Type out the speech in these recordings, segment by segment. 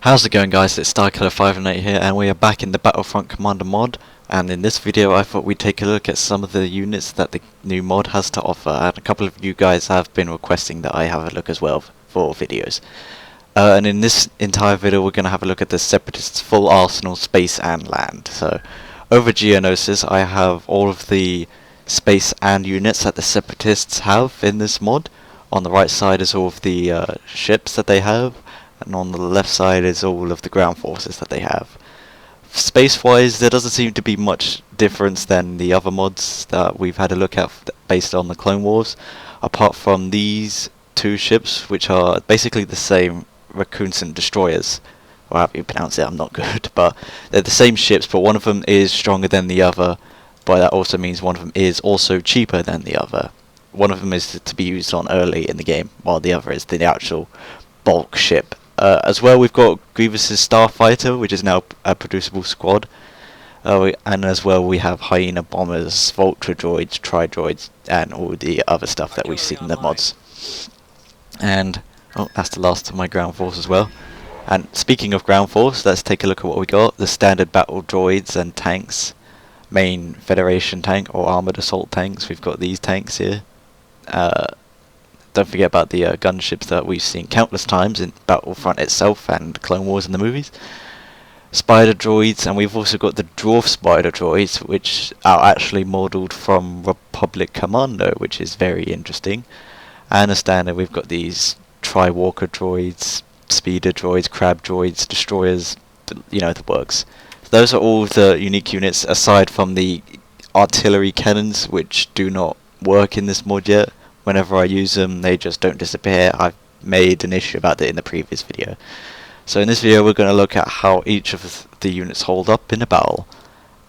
How's it going, guys? It's StarKiller508 here, and we are back in the Battlefront Commander mod. And in this video I thought we'd take a look at some of the units that the new mod has to offer, and a couple of you guys have been requesting that I have a look as well for videos. And in this entire video we're going to have a look at the Separatists' full arsenal, space and land. So over Geonosis I have all of the space and units that the Separatists have in this mod. On the right side is all of the ships that they have, and on the left side is all of the ground forces that they have. Space-wise, there doesn't seem to be much difference than the other mods that we've had a look at based on the Clone Wars, apart from these two ships, which are basically the same Raccoonson destroyers. Or however you pronounce it, I'm not good, but they're the same ships, but one of them is stronger than the other, but that also means one of them is also cheaper than the other. One of them is to be used on early in the game, while the other is the actual bulk ship. As well, we've got Grievous's Starfighter, which is now a producible squad, and as well we have Hyena Bombers, Vulture Droids, Tri-Droids, and all the other stuff that we've seen in the mods. And that's the last of my ground force as well. And speaking of ground force, let's take a look at what we got. The standard battle droids and tanks, main Federation tank or armoured assault tanks. We've got these tanks here. Don't forget about the gunships that we've seen countless times in Battlefront itself and Clone Wars in the movies. Spider droids, and we've also got the dwarf spider droids, which are actually modelled from Republic Commando, which is very interesting. And as standard, we've got these Tri-Walker droids, speeder droids, crab droids, destroyers, you know, the works. So those are all the unique units, aside from the artillery cannons, which do not work in this mod yet. Whenever I use them, they just don't disappear. I've made an issue about it in the previous video. So in this video we're going to look at how each of the units hold up in a battle.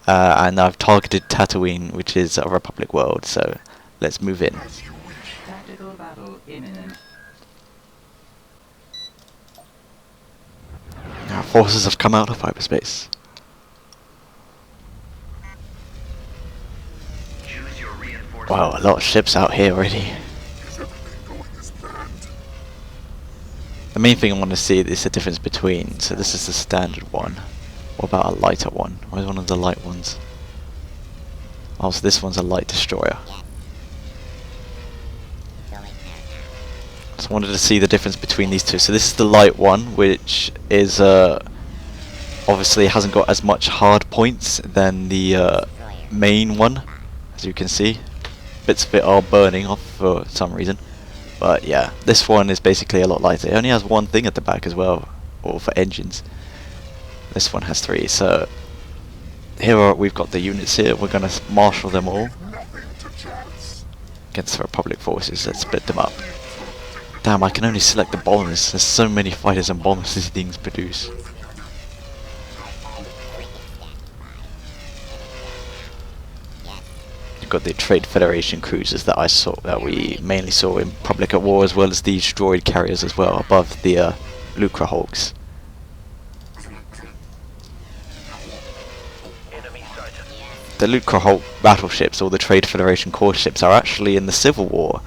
And I've targeted Tatooine, which is a Republic world, so let's move in. Tactical battle imminent. Our forces have come out of hyperspace. Wow, a lot of ships out here already. The main thing I want to see is the difference between, so this is the standard one. What about a lighter one? Where's one of the light ones? Oh, so this one's a light destroyer. So I wanted to see the difference between these two. So this is the light one, which is obviously hasn't got as much hard points than the main one, as you can see. Bits of it are burning off for some reason. But yeah, this one is basically a lot lighter. It only has one thing at the back as well, or for engines. This one has three. So here we've got the units here. We're going to marshal them all against the Republic forces. Let's split them up. Damn, I can only select the bombers. There's so many fighters and bombers these things produce. Got the Trade Federation cruisers that we mainly saw in Republic at War, as well as these droid carriers as well above the Lucra Hulks. The Lucra Hulk battleships, or the Trade Federation core ships, are actually in the Civil War.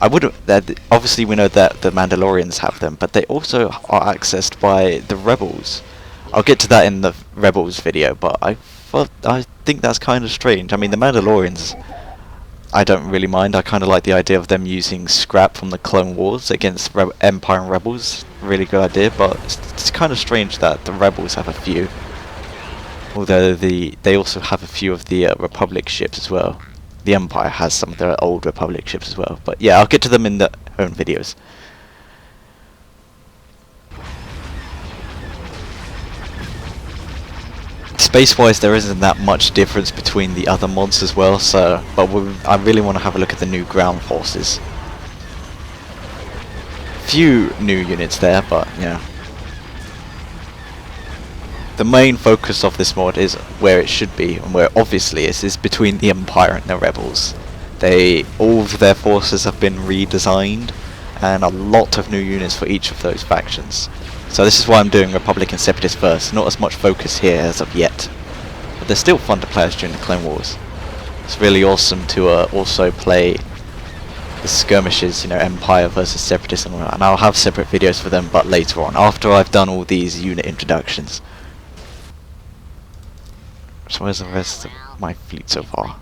Obviously we know that the Mandalorians have them, but they also are accessed by the Rebels. I'll get to that in the Rebels video, but I think that's kind of strange. I mean, the Mandalorians, I don't really mind. I kind of like the idea of them using scrap from the Clone Wars against Empire and Rebels. Really good idea, but it's kind of strange that the Rebels have a few. Although they also have a few of the Republic ships as well. The Empire has some of their old Republic ships as well. But yeah, I'll get to them in their own videos. Space-wise, there isn't that much difference between the other mods as well, but I really want to have a look at the new ground forces. Few new units there, but yeah. The main focus of this mod is where it should be, and where obviously is between the Empire and the Rebels. All of their forces have been redesigned, and a lot of new units for each of those factions. So this is why I'm doing Republic and Separatist first. Not as much focus here as of yet, but they're still fun to play as during the Clone Wars. It's really awesome to also play the skirmishes, you know, Empire versus Separatist and all that, and I'll have separate videos for them, but later on, after I've done all these unit introductions. So where's the rest of my fleet so far?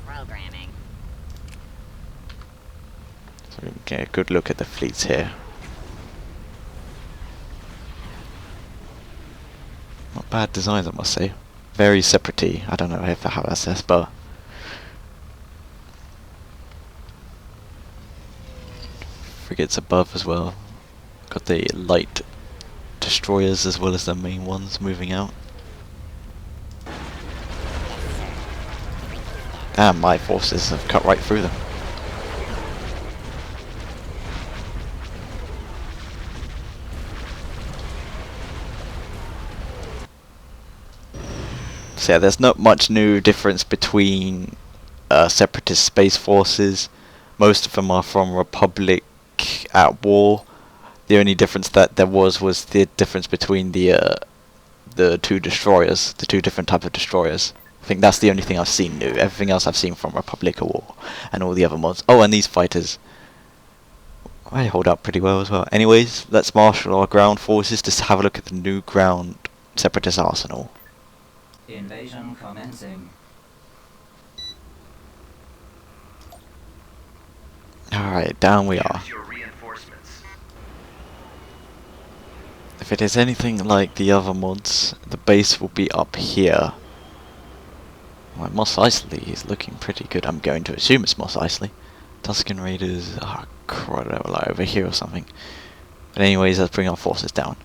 So we can get a good look at the fleets here. Not bad designs, I must say. Very separate-y. I don't know if I have SS, but frigates above as well. Got the light destroyers as well as the main ones moving out. Damn, my forces have cut right through them. So yeah, there's not much new difference between Separatist space forces. Most of them are from Republic at war. The only difference that there was the difference between the two destroyers, the two different types of destroyers. I think that's the only thing I've seen new. Everything else I've seen from Republic at war, and all the other mods. Oh, and these fighters. They hold up pretty well as well. Anyways, let's marshal our ground forces to have a look at the new ground Separatist arsenal. Invasion commencing. Alright, down we are. If it is anything like the other mods, the base will be up here. Well, Mos Eisley is looking pretty good. I'm going to assume it's Mos Eisley. Tusken Raiders, oh crud, they were like over here or something. But anyways, let's bring our forces down.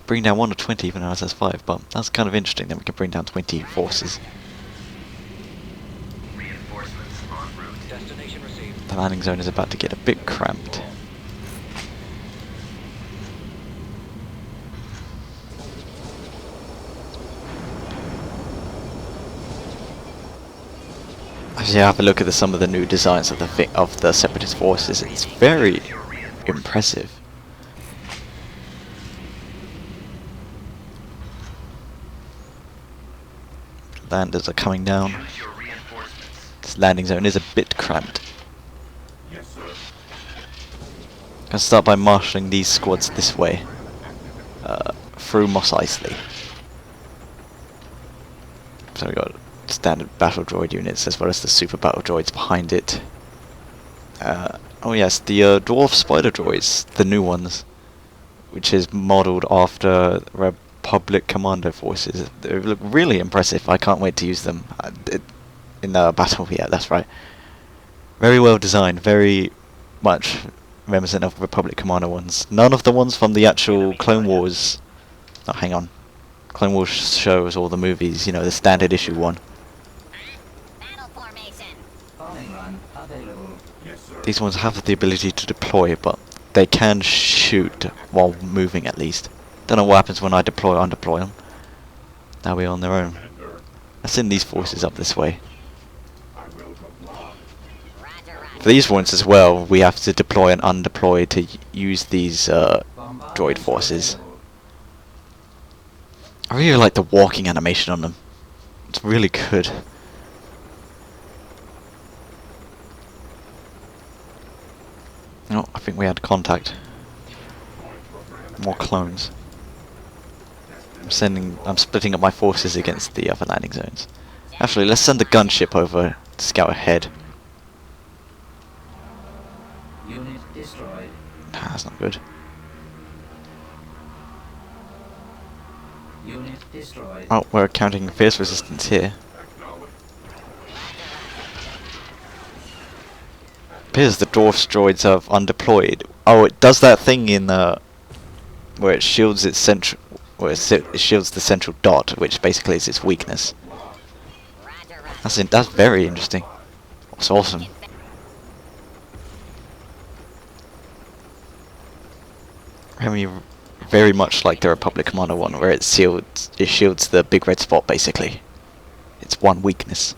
Bring down 1 to 20 even though it says 5, but that's kind of interesting that we can bring down 20 forces. Reinforcements en route. Destination received. The landing zone is about to get a bit cramped. As you have a look at some of the new designs of the Separatist forces, it's very impressive. Landers are coming down. This landing zone is a bit cramped. Gonna start by marshalling these squads this way, through Mos Eisley. So we got standard battle droid units as well as the super battle droids behind it. Oh yes, the dwarf spider droids, the new ones, which is modelled after Republic Commando forces. They look really impressive. I can't wait to use them in the battle. Yeah, that's right. Very well designed, very much reminiscent of Republic Commando ones. None of the ones from the actual Clone Wars. Oh, hang on. Clone Wars shows or the movies, you know, the standard issue one. These ones have the ability to deploy, but they can shoot while moving at least. Don't know what happens when I deploy or undeploy them. Now we're on their own. Let's send these forces up this way. For these ones as well, we have to deploy and undeploy to use these droid forces. I really like the walking animation on them. It's really good. Oh, I think we had contact. More clones. I'm splitting up my forces against the other landing zones. Actually, let's send the gunship over to scout ahead. Unit destroyed. Nah, that's not good. Unit destroyed. Oh, we're counting fierce resistance here. Appears the dwarf droids have undeployed. Oh, it does that thing in where it shields its central, where it shields the central dot, which basically is its weakness. That's very interesting. That's awesome. I mean, very much like the Republic Commando one, where it shields the big red spot basically. It's one weakness.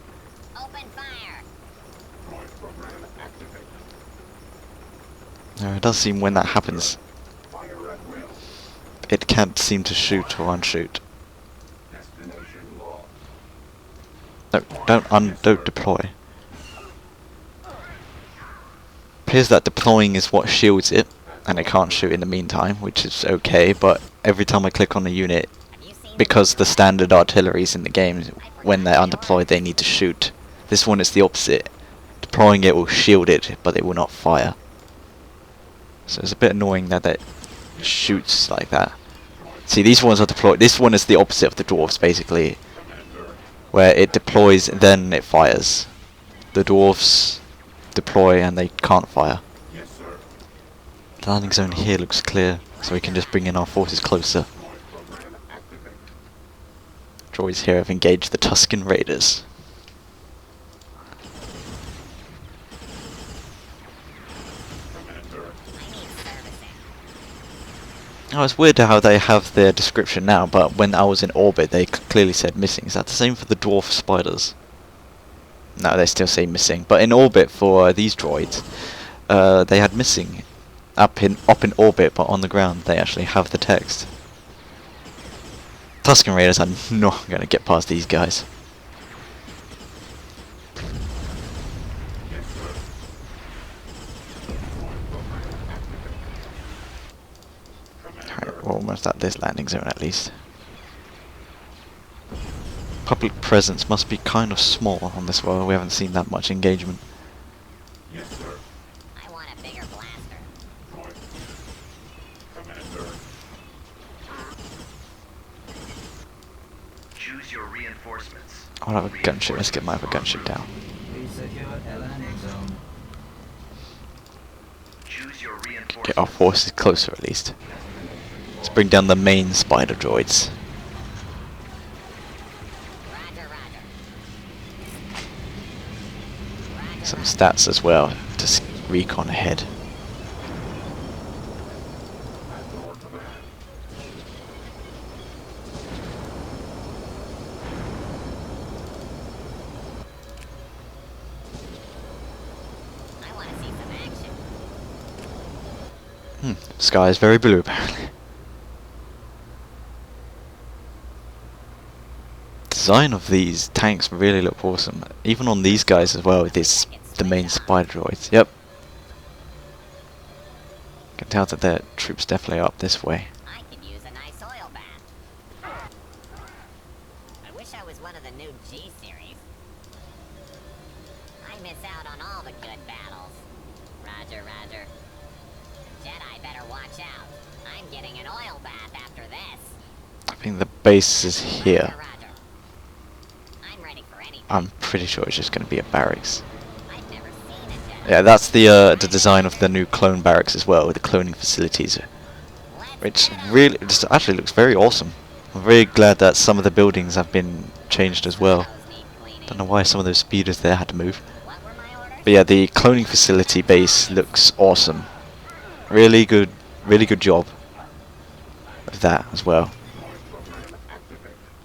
It does seem when that happens, it can't seem to shoot or unshoot. No, don't deploy. appears that deploying is what shields it, and it can't shoot in the meantime, which is okay, but every time I click on a unit, because the standard artilleries in the game, when they're undeployed they need to shoot. This one is the opposite. Deploying it will shield it, but it will not fire. So it's a bit annoying that it shoots like that. See, these ones are deployed. This one is the opposite of the dwarves, basically, where it deploys then it fires. The dwarves deploy and they can't fire. The landing zone here looks clear, so we can just bring in our forces closer. Droids here have engaged the Tusken Raiders. Oh, it's weird how they have their description now, but when I was in orbit they clearly said missing. Is that the same for the dwarf spiders? No, they still say missing. But in orbit for these droids, they had missing up in orbit, but on the ground they actually have the text. Tusken Raiders are not going to get past these guys. Alright, we're almost at this landing zone at least. Public presence must be kind of small on this world. We haven't seen that much engagement. I want a bigger blaster. Choose your reinforcements. I'll have a gunship. Let's get my other gunship down. We secure a landing zone. Choose your reinforcements. Get our forces closer at least. Let's bring down the main spider droids. Roger, roger. Some stats as well to recon ahead. I want to see some action. Sky is very blue apparently. Design of these tanks really look awesome. Even on these guys as well, this the main spider droids. Yep. Can tell that their troops definitely are up this way. I could use a nice oil bath. I wish I was one of the new G series. I miss out on all the good battles. Roger, roger. Jedi better watch out. I'm getting an oil bath after this. I think the base is here. Roger, roger. I'm ready for anything. I'm pretty sure it's just going to be a barracks. I've never seen a Jedi. Yeah, that's the design of the new clone barracks as well, with the cloning facilities, which really just actually looks very awesome. I'm very glad that some of the buildings have been changed as well. Don't know why some of those speeders there had to move. What were my orders? But yeah, the cloning facility base looks awesome. Really good job with that as well.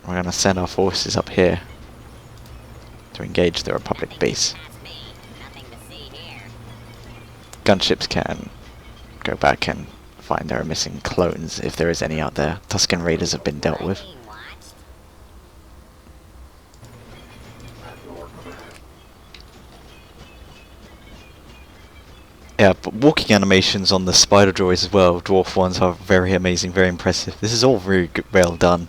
We're gonna send our forces up here to engage the Republic base. That's me. Nothing to see here. Gunships can go back and find their missing clones if there is any out there. Tusken Raiders have been dealt with. Being watched. Yeah, but walking animations on the spider droids as well, dwarf ones, are very amazing, very impressive. This is all very well done.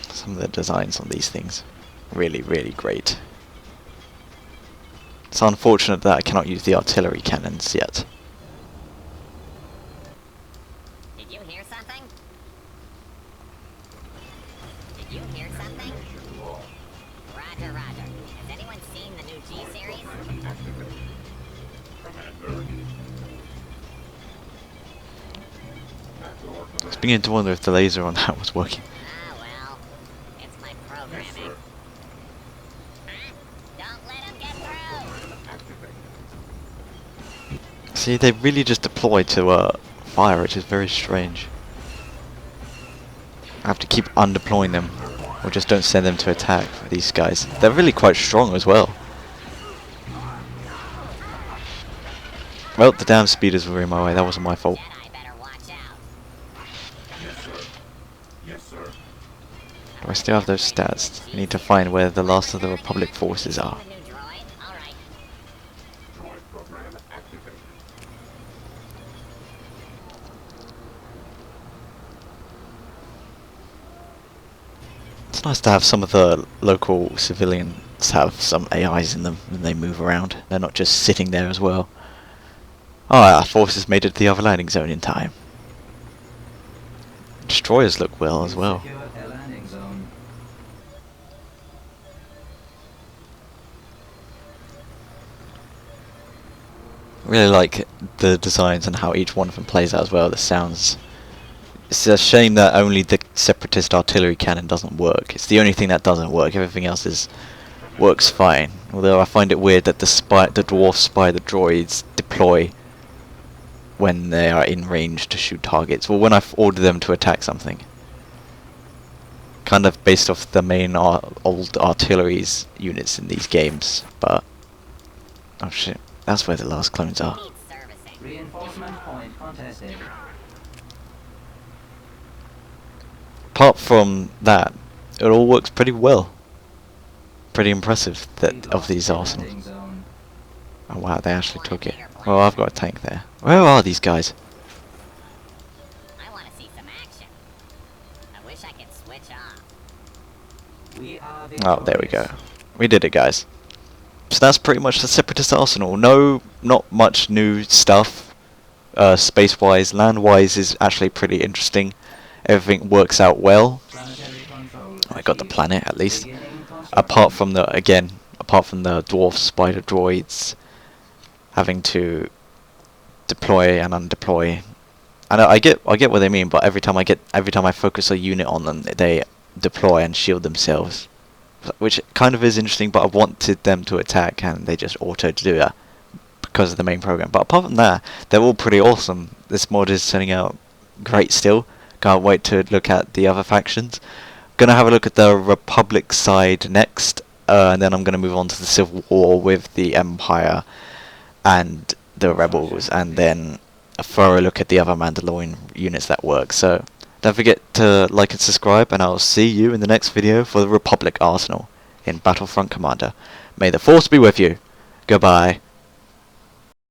Some of the designs on these things, really great. It's unfortunate that I cannot use the artillery cannons yet. Did you hear something? Did you hear something? Roger, roger. Has anyone seen the new G series? I was beginning to wonder if the laser on that was working. Ah, well. It's my programming. Huh? Don't let him get through! See, they really just deploy to fire, which is very strange. I have to keep undeploying them, or just don't send them to attack for these guys. They're really quite strong as well. Well, the damn speeders were in my way, that wasn't my fault. Jedi better watch out. Do I still have those stats? I need to find where the last of the Republic forces are. The new droid? Alright. It's nice to have some of the local civilians have some AIs in them when they move around. They're not just sitting there as well. Oh, our forces made it to the other landing zone in time. Destroyers look well as well. Secure a landing zone. Really like the designs and how each one of them plays out as well. The sounds. It's a shame that only the Separatist artillery cannon doesn't work. It's the only thing that doesn't work. Everything else works fine. Although I find it weird that the dwarf spider droids deploy when they are in range to shoot targets. Well, when I've ordered them to attack something. Kind of based off the main old artillery's units in these games, but oh shit, that's where the last clones are. Needs servicing. Reinforcement point contested. Apart from that, it all works pretty well. Pretty impressive that of these arsenals. Landing zone. Oh wow, they actually took it. Well, I've got a tank there. Where are these guys? I want to see some action. I wish I could switch off. We are Oh, there we go. victorious. We did it, guys. So that's pretty much the Separatist arsenal. No, not much new stuff. Space-wise, land-wise is actually pretty interesting. Everything works out well. Planetary control I got the achieved. planet at least. Beginning construction. Apart from the dwarf spider droids having to deploy and undeploy. And I get what they mean, but every time I focus a unit on them, they deploy and shield themselves, which kind of is interesting. But I wanted them to attack, and they just auto do that because of the main program. But apart from that, they're all pretty awesome. This mod is turning out great still. Can't wait to look at the other factions. Gonna have a look at the Republic side next, and then I'm gonna move on to the Civil War with the Empire and the Rebels, and then a thorough look at the other Mandalorian units that work. So don't forget to like and subscribe, and I'll see you in the next video for the Republic Arsenal in Battlefront Commander. May the Force be with you. Goodbye.